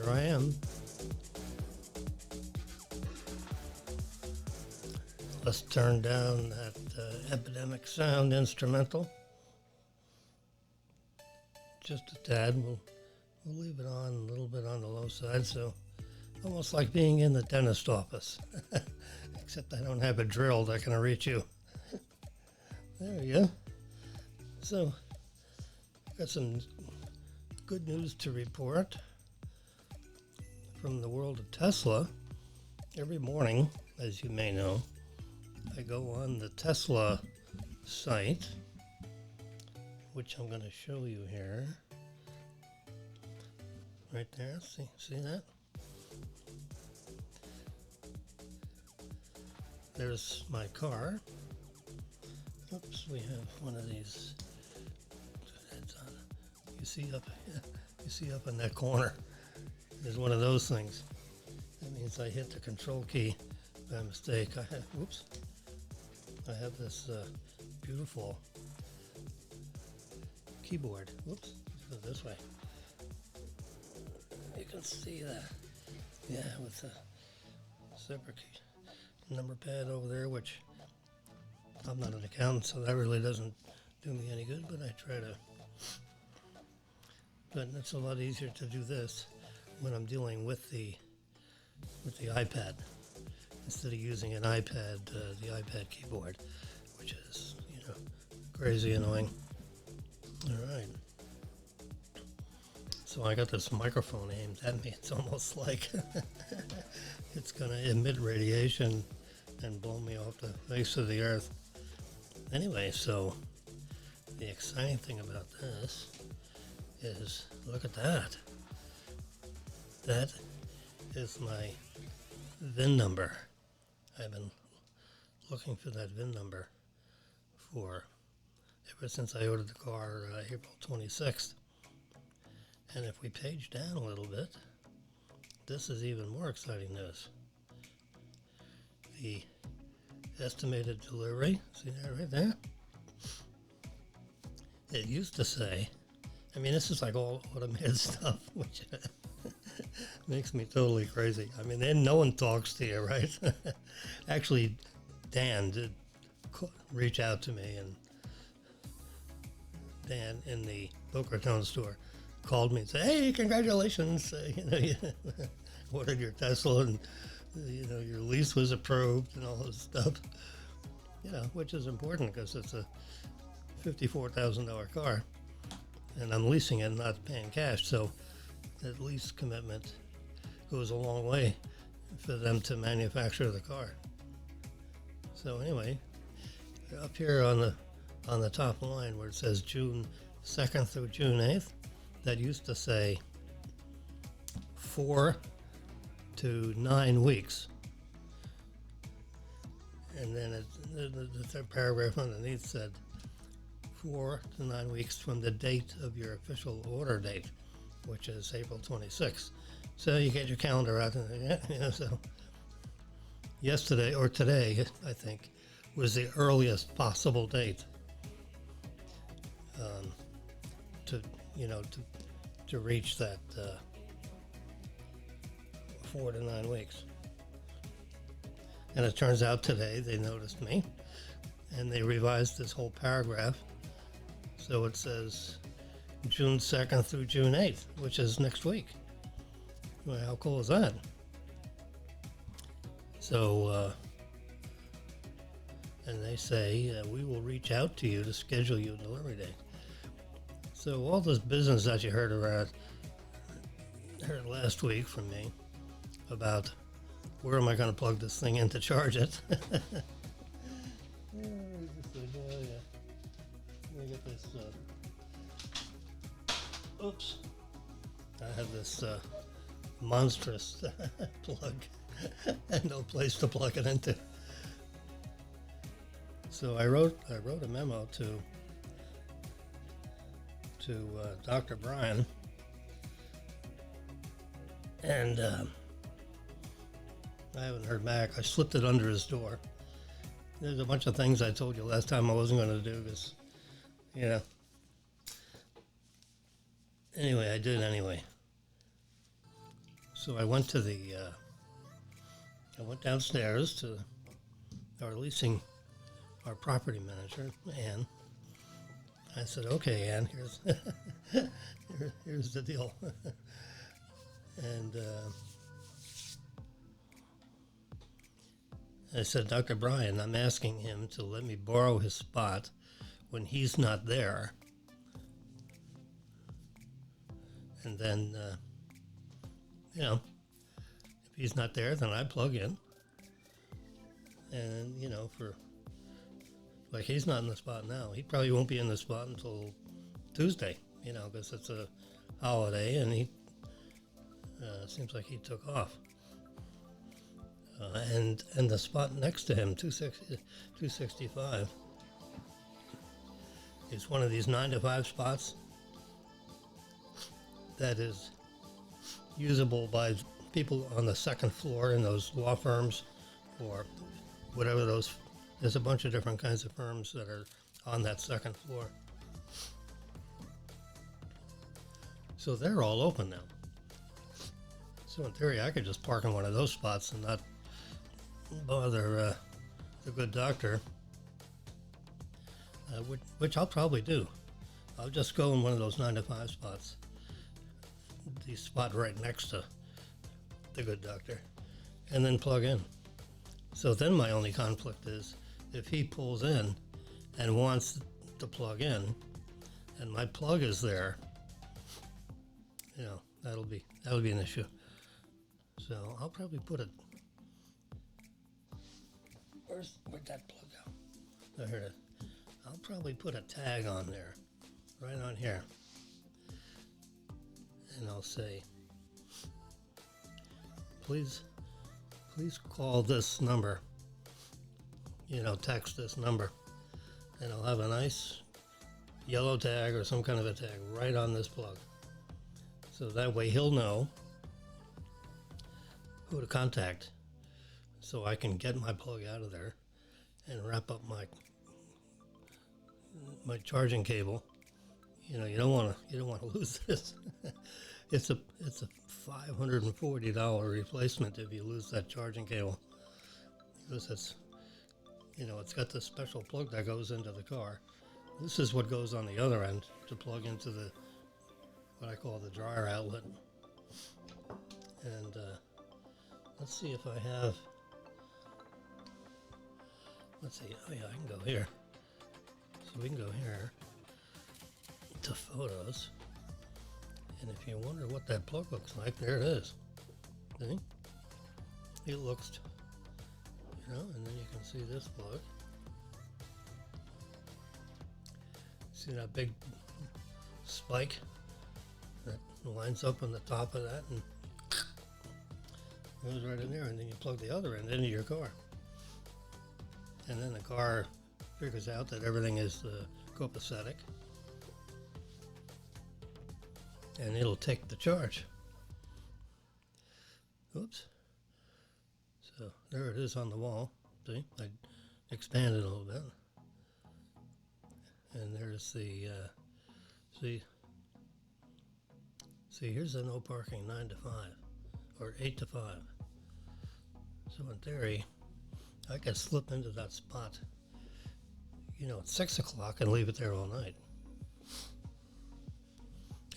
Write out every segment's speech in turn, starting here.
here I am. Let's turn down that Epidemic Sound instrumental. Just a tad. We'll leave it on a little bit on the low side, so almost like being in the dentist office. Except I don't have it drilled, I can reach you. There you go. So, got some good news to report from the world of Tesla. Every morning, as you may know, I go on the Tesla site, which I'm going to show you here. Right there, see that? There's my car. Oops, we have one of these. You see up in that corner. There's one of those things. That means I hit the control key by mistake. I have this beautiful keyboard. Whoops, let's go this way. You can see that. Yeah, with the separate key number pad over there, which I'm not an accountant, so that really doesn't do me any good, but I try to. But it's a lot easier to do this when I'm dealing with the iPad instead of using an iPad, the iPad keyboard, which is, crazy annoying. All right. So I got this microphone aimed at me. It's almost like it's going to emit radiation and blow me off the face of the earth. Anyway, so the exciting thing about this is, look at that. That is my VIN number. I've been looking for that VIN number ever since I ordered the car April 26th. And if we page down a little bit, this is even more exciting news. The estimated delivery, see that right there? It used to say, this is like all automated stuff, which makes me totally crazy. Then no one talks to you, right? Actually, Dan did reach out to me, and Dan in the Boca Raton store called me and said, "Hey, congratulations! You ordered your Tesla, and your lease was approved, and all this stuff." Which is important because it's a $54,000 car, and I'm leasing it, not paying cash. So that lease commitment goes a long way for them to manufacture the car. So anyway, up here on the top line where it says June 2nd through June 8th, that used to say 4 to 9 weeks. And then the third paragraph underneath said 4 to 9 weeks from the date of your official order date, which is April 26th. So you get your calendar out, and so yesterday or today, I think, was the earliest possible date to reach that 4 to 9 weeks. And it turns out today they noticed me, and they revised this whole paragraph. So it says June 2nd through June 8th, which is next week. Well, how cool is that? So, and they say, we will reach out to you to schedule your delivery date. So all this business that you heard last week from me about where am I going to plug this thing in to charge it? Let me get this. Oops. I have this monstrous plug and no place to plug it into. So I wrote a memo to Dr. Brian, and I haven't heard back. I slipped it under his door. There's a bunch of things I told you last time I wasn't going to do because, Anyway, I did anyway. So I went to I went downstairs to our property manager, Ann. I said, "Okay, Ann, here's the deal." And I said, "Dr. Brian, I'm asking him to let me borrow his spot when he's not there. And then, if he's not there, then I plug in. And, like he's not in the spot now. He probably won't be in the spot until Tuesday, because it's a holiday and he seems like he took off. And the spot next to him, 265, is one of these 9 to 5 spots that is usable by people on the second floor in those law firms or whatever those. There's a bunch of different kinds of firms that are on that second floor. So they're all open now. So in theory, I could just park in one of those spots and not bother the good doctor, which I'll probably do. I'll just go in one of those 9 to 5 spots, the spot right next to the good doctor, and then plug in. So then my only conflict is if he pulls in and wants to plug in, and my plug is there, that'll be an issue. So I'll probably put it. Where'd that plug go? Oh, here it is. I'll probably put a tag on there, right on here, and I'll say, please call this number, text this number, and I'll have a nice yellow tag or some kind of a tag right on this plug. So that way he'll know who to contact, so I can get my plug out of there and wrap up my charging cable. You don't want to lose this. It's a $540 replacement if you lose that charging cable, because it's got this special plug that goes into the car. This is what goes on the other end to plug into what I call the dryer outlet. And let's see if I have. Let's see. Oh yeah, I can go here. So we can go here to photos. And if you wonder what that plug looks like, there it is. See? It looks, and then you can see this plug. See that big spike that lines up on the top of that and goes right in there, and then you plug the other end into your car. And then the car figures out that everything is copacetic, and it'll take the charge. Oops. So there it is on the wall. See, I expanded a little bit. And there's the, see, here's the no parking 9 to 5, or 8 to 5. So in theory, I could slip into that spot, at 6 o'clock and leave it there all night.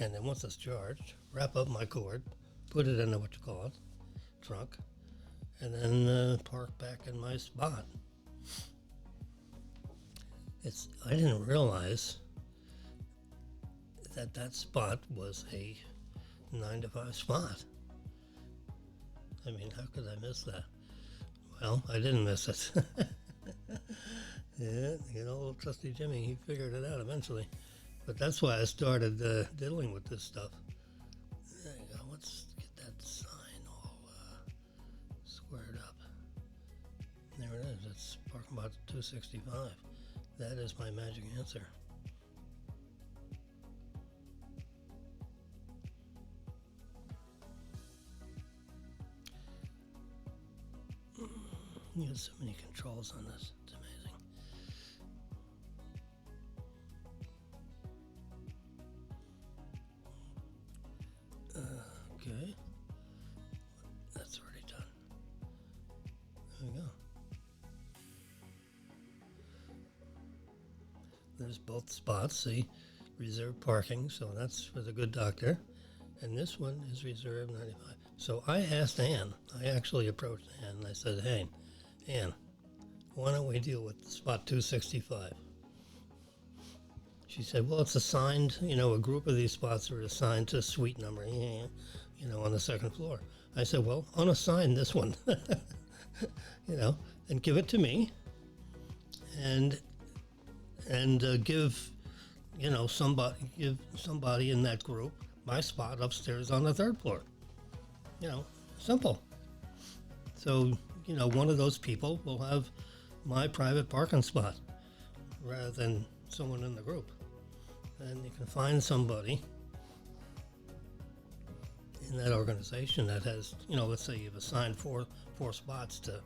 And then once it's charged, wrap up my cord, put it in the trunk, and then park back in my spot. I didn't realize that spot was a 9 to 5 spot. I mean, how could I miss that? Well, I didn't miss it. Yeah, old trusty Jimmy, he figured it out eventually. But that's why I started diddling with this stuff. There you go. Let's get that sign all squared up. There it is. It's parking lot 265. That is my magic answer. You have so many controls on this. It's amazing. Okay. there's both spots. See, reserved parking, so that's for the good doctor. And this one is reserved 95. So I asked Ann, I actually approached Ann, and I said, hey, Ann, why don't we deal with spot 265? She said, well, it's assigned, a group of these spots are assigned to suite number, on the second floor. I said, well, unassign this one, and give it to me, and give somebody in that group my spot upstairs on the third floor. Simple. So, one of those people will have my private parking spot rather than someone in the group. And you can find somebody in that organization that has, let's say you've assigned four spots to,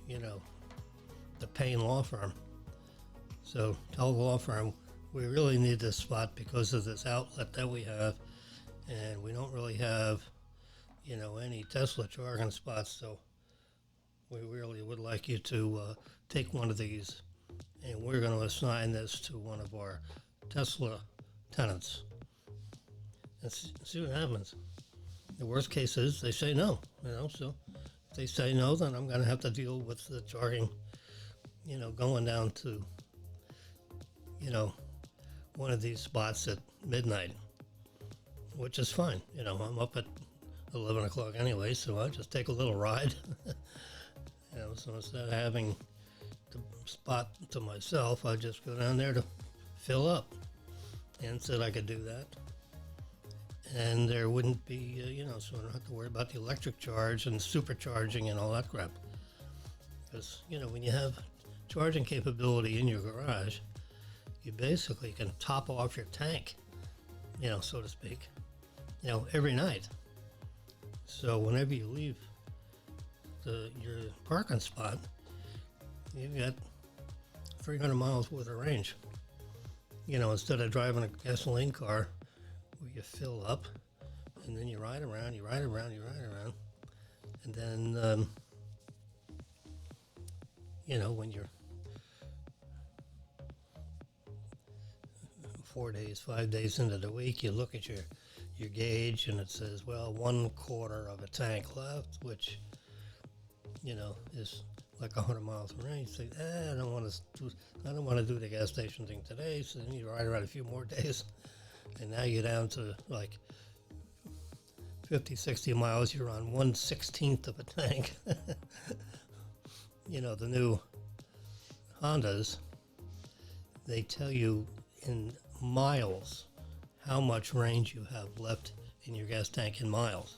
the Payne law firm. So tell the law firm, we really need this spot because of this outlet that we have, and we don't really have, any Tesla charging spots, so we really would like you to take one of these, and we're going to assign this to one of our Tesla tenants. And see what happens. The worst case is they say no, so if they say no, then I'm going to have to deal with the charging, going down to, one of these spots at midnight, which is fine. I'm up at 11 o'clock anyway, so I just take a little ride. So instead of having the spot to myself, I just go down there to fill up. And said I could do that. And there wouldn't be, so I don't have to worry about the electric charge and supercharging and all that crap. Because, when you have charging capability in your garage, you basically can top off your tank, so to speak, every night. So whenever you leave your parking spot, you've got 300 miles worth of range. Instead of driving a gasoline car where you fill up and then you ride around. And then, when you're 4 days, 5 days into the week, you look at your gauge and it says, well, 1/4 of a tank left, which, is like 100 miles of range. You think, I don't want to do the gas station thing today. So then you ride around a few more days, and now you're down to like 50, 60 miles. You're on 1/16 of a tank. The new Hondas, they tell you in miles how much range you have left in your gas tank in miles.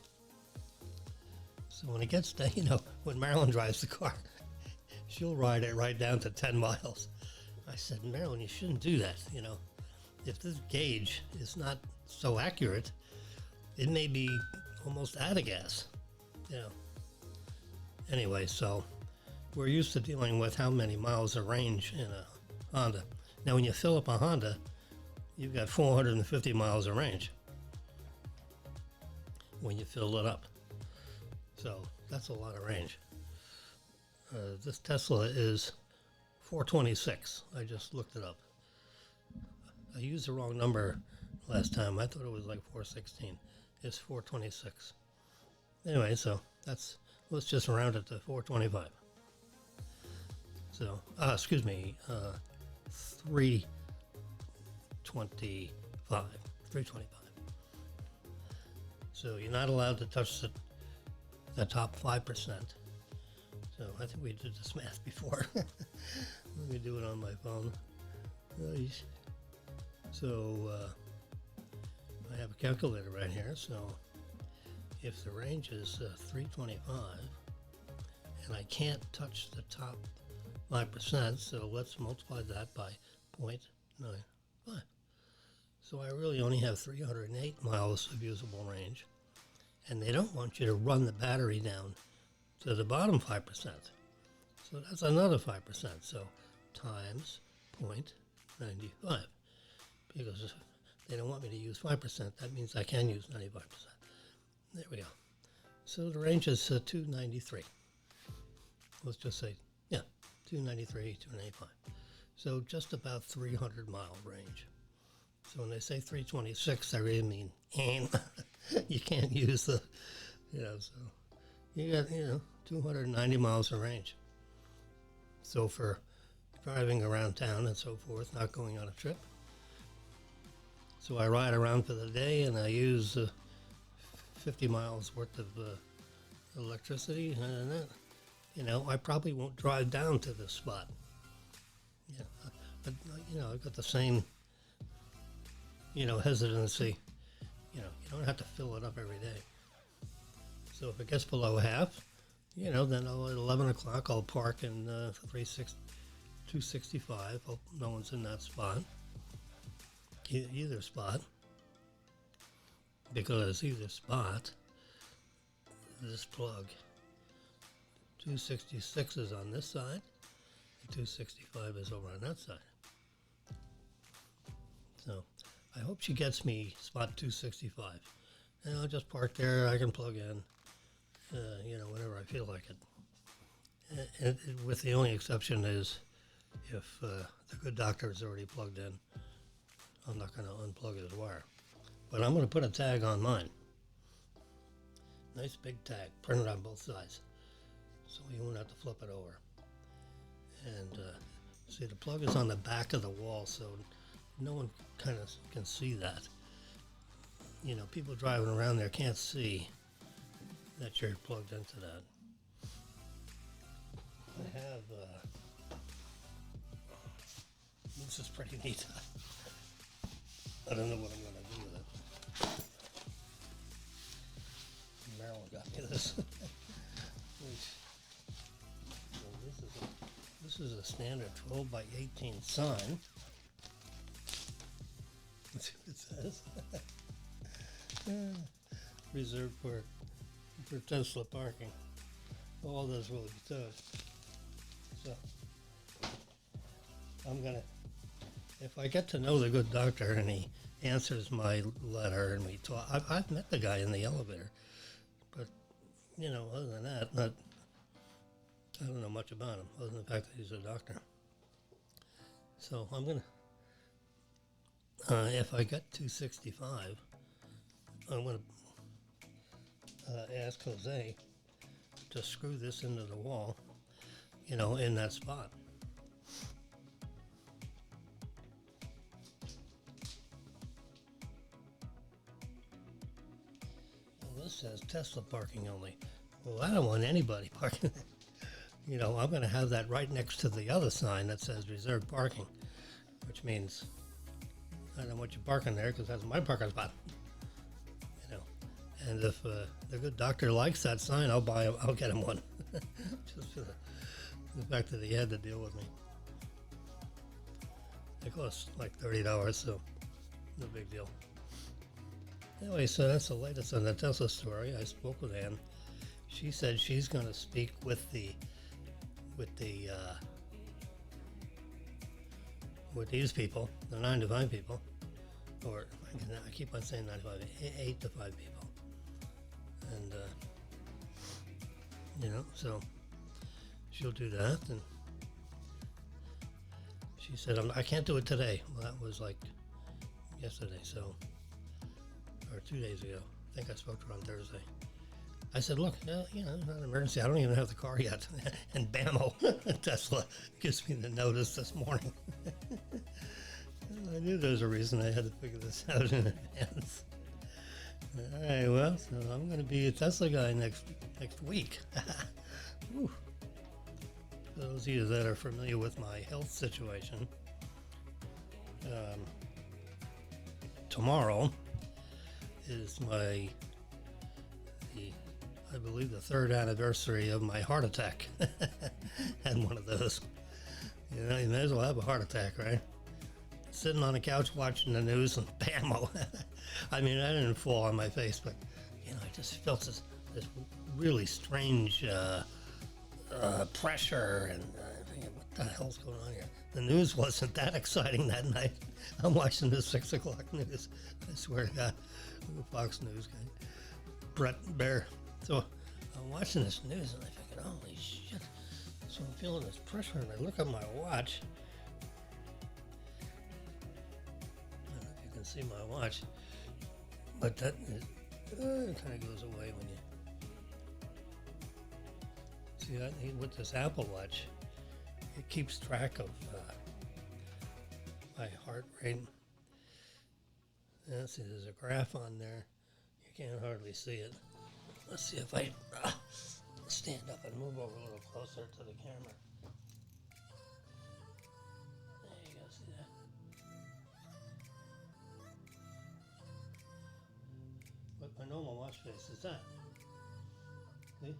So when it gets to, when Marilyn drives the car, she'll ride it right down to 10 miles. I said, Marilyn, you shouldn't do that. If this gauge is not so accurate, it may be almost out of gas. Anyway, so we're used to dealing with how many miles of range in a Honda. Now, when you fill up a Honda, you've got 450 miles of range when you fill it up. So that's a lot of range. This Tesla is 426. I just looked it up. I used the wrong number last time. I thought it was like 416. It's 426. Anyway, so let's just round it to 425. So, 325. 325. So you're not allowed to touch the top 5%. So I think we did this math before. Let me do it on my phone. So I have a calculator right here. So if the range is 325 and I can't touch the top 5%, so let's multiply that by 0.95. So I really only have 308 miles of usable range. And they don't want you to run the battery down to the bottom 5%. So that's another 5%. So times 0.95. Because if they don't want me to use 5%, that means I can use 95%. There we go. So the range is 293. Let's just say, 293, 295. So just about 300-mile range. So when they say 326, I really mean aim. You can't use the, so you got, 290 miles of range. So for driving around town and so forth, not going on a trip. So I ride around for the day and I use 50 miles worth of electricity, and that, I probably won't drive down to this spot. Yeah, but I've got the same, hesitancy. You don't have to fill it up every day. So if it gets below half, then at 11 o'clock I'll park in 265. Hope no one's in that spot, either spot, because either spot, this plug, 266 is on this side, and 265 is over on that side. So I hope she gets me spot 265. And I'll just park there. I can plug in, whenever I feel like it. And with the only exception is if the good doctor is already plugged in, I'm not going to unplug his wire. But I'm going to put a tag on mine. Nice big tag, printed on both sides, so you won't have to flip it over. And see, the plug is on the back of the wall, so no one kind of can see that. People driving around there can't see that you're plugged into that. I have, this is pretty neat. I don't know what I'm going to do with it. Marilyn got me this. This is a standard 12 by 18 sign. Let's see what it says. Reserved for Tesla parking. All this really does. So I'm gonna, if I get to know the good doctor and he answers my letter and we talk, I've met the guy in the elevator, but other than that, I don't know much about him other than the fact that he's a doctor. So I'm gonna, if I get 265, I'm gonna ask Jose to screw this into the wall, in that spot. Well, this says Tesla parking only. Well, I don't want anybody parking. I'm going to have that right next to the other sign that says reserved parking, which means I don't want you parking there because that's my parking spot. And if the good doctor likes that sign, I'll get him one. Just for the fact that he had to deal with me. It costs like $30, so no big deal. Anyway, so that's the latest on the Tesla story. I spoke with Ann. She said she's going to speak with these people, the 9 to 5 people, or I keep on saying 9 to 5, 8 to 5 people. And, so she'll do that. And she said, I can't do it today. Well, that was like yesterday, or 2 days ago. I think I spoke to her on Thursday. I said, look, it's not an emergency. I don't even have the car yet. And bammo, Tesla gives me the notice this morning. I knew there was a reason I had to figure this out in advance. All right, well, so I'm going to be a Tesla guy next week. For those of you that are familiar with my health situation, tomorrow is I believe the 3rd anniversary of my heart attack. Had one of those. You may as well have a heart attack, right? Sitting on the couch watching the news and bammo. I mean, I didn't fall on my face, but I just felt this really strange pressure, and thinking, what the hell's going on here? The news wasn't that exciting that night. I'm watching the 6 o'clock news. I swear to God, the Fox News guy, Brett Baer. So I'm watching this news and I think, holy shit. So I'm feeling this pressure, and I look at my watch, can see my watch, but that kind of goes away when you see that with this Apple Watch. It keeps track of my heart rate. See, there's a graph on there. You can't hardly see it. Let's see if I stand up and move over a little closer to the camera. There you go, see that? What my normal watch face is that. See?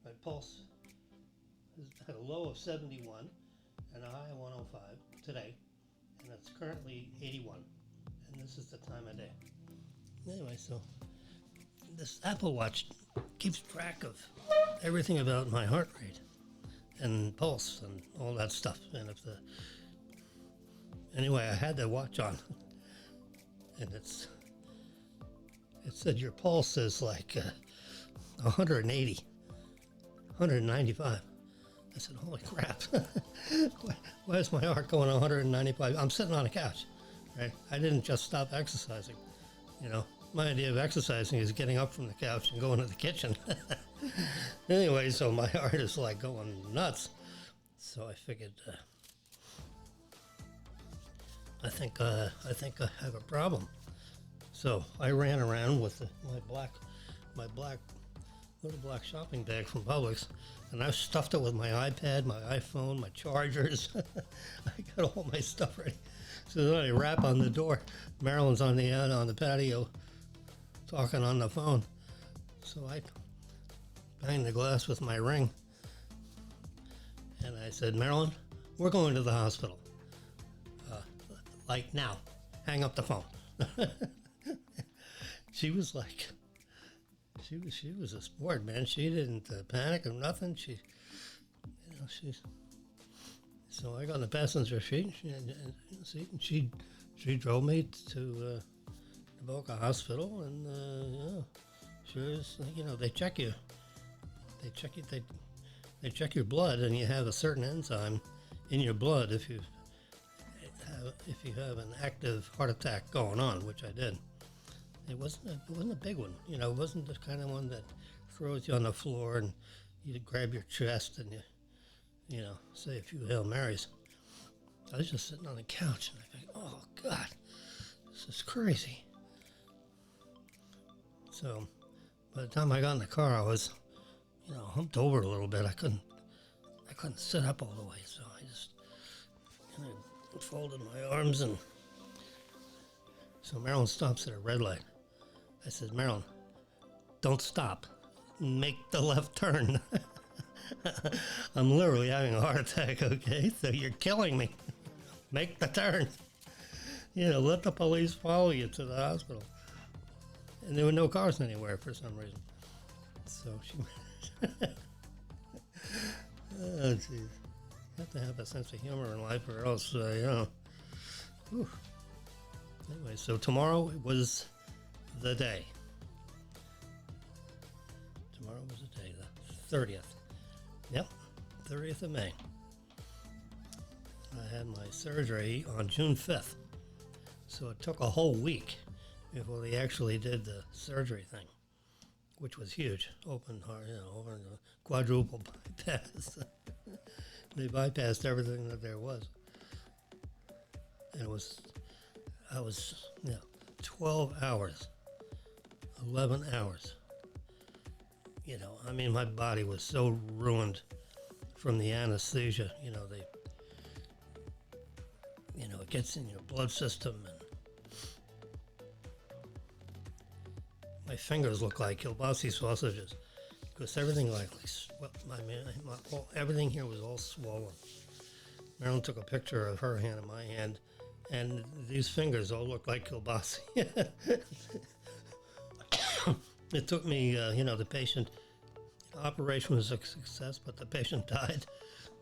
My pulse has had a low of 71 and a high of 105 today, and it's currently 81, and this is the time of day. Anyway, so this Apple Watch keeps track of everything about my heart rate and pulse and all that stuff. And anyway, I had the watch on, and it said your pulse is like 180, 195. I said, holy crap. Why is my heart going 195? I'm sitting on a couch, right? I didn't just stop exercising. You know, my idea of exercising is getting up from the couch and going to the kitchen. Anyway, so my heart is like going nuts. So I figured, I think I have a problem. So I ran around with my little black shopping bag from Publix, and I stuffed it with my iPad, my iPhone, my chargers. I got all my stuff ready. So then I rap on the door. Marilyn's on the patio talking on the phone. So I banged the glass with my ring. And I said, Marilyn, we're going to the hospital. Like now. Hang up the phone. She was like, she was a sport, man. She didn't panic or nothing. So I got in the passenger seat, and she drove me to the Boca hospital, and sure is, they check you. They check your blood, and you have a certain enzyme in your blood if you have an active heart attack going on, which I did. It wasn't a big one, it wasn't the kind of one that throws you on the floor and you grab your chest and you say a few Hail Marys. I was just sitting on the couch and I think, oh God, this is crazy. So by the time I got in the car, I was, humped over a little bit. I couldn't sit up all the way, so I just folded my arms, and so Marilyn stops at a red light. I said, Marilyn, don't stop. Make the left turn. I'm literally having a heart attack, okay? So you're killing me. Make the turn. Let the police follow you to the hospital. And there were no cars anywhere for some reason. So she... Oh, geez. You have to have a sense of humor in life, or else, Whew. Anyway, so tomorrow was the day. Tomorrow was the day, the 30th. Yep, 30th of May. I had my surgery on June 5th. So it took a whole week before they actually did the surgery thing, which was huge. Open heart, over the quadruple bypass. They bypassed everything that there was. And I was 12 hours, 11 hours. My body was so ruined from the anesthesia. It gets in your blood system, and my fingers look like kielbasa sausages because everything everything here was all swollen. Marilyn took a picture of her hand and my hand, and these fingers all look like kielbasa. It took me, the patient, operation was a success, but the patient died.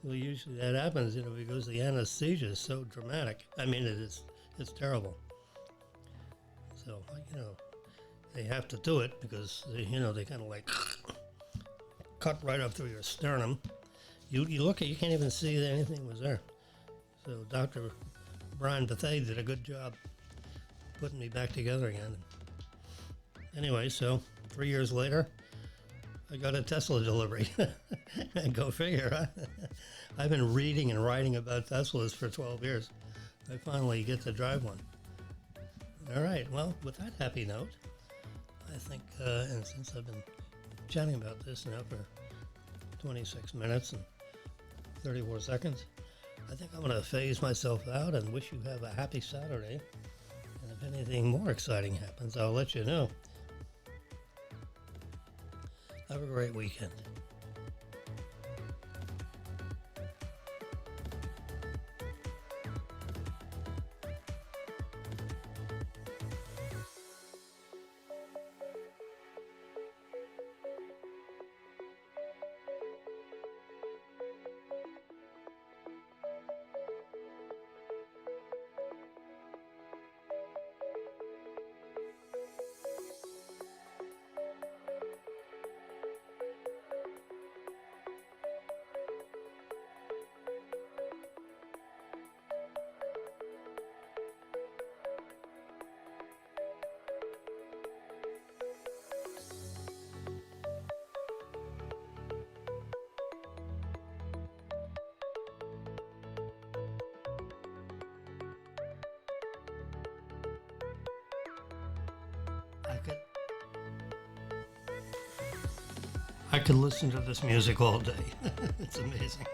Well, usually that happens, because the anesthesia is so dramatic. It's terrible. So, they have to do it because, they kind of like cut right up through your sternum. You look at, you can't even see that anything was there. So Dr. Brian Bethea did a good job putting me back together again. Anyway, so 3 years later, I got a Tesla delivery. Go figure, huh? I've been reading and writing about Teslas for 12 years. I finally get to drive one. All right, well, with that happy note, I think, and since I've been chatting about this now for 26 minutes and 34 seconds, I think I'm going to phase myself out and wish you have a happy Saturday. And if anything more exciting happens, I'll let you know. Have a great weekend. I could listen to this music all day. It's amazing.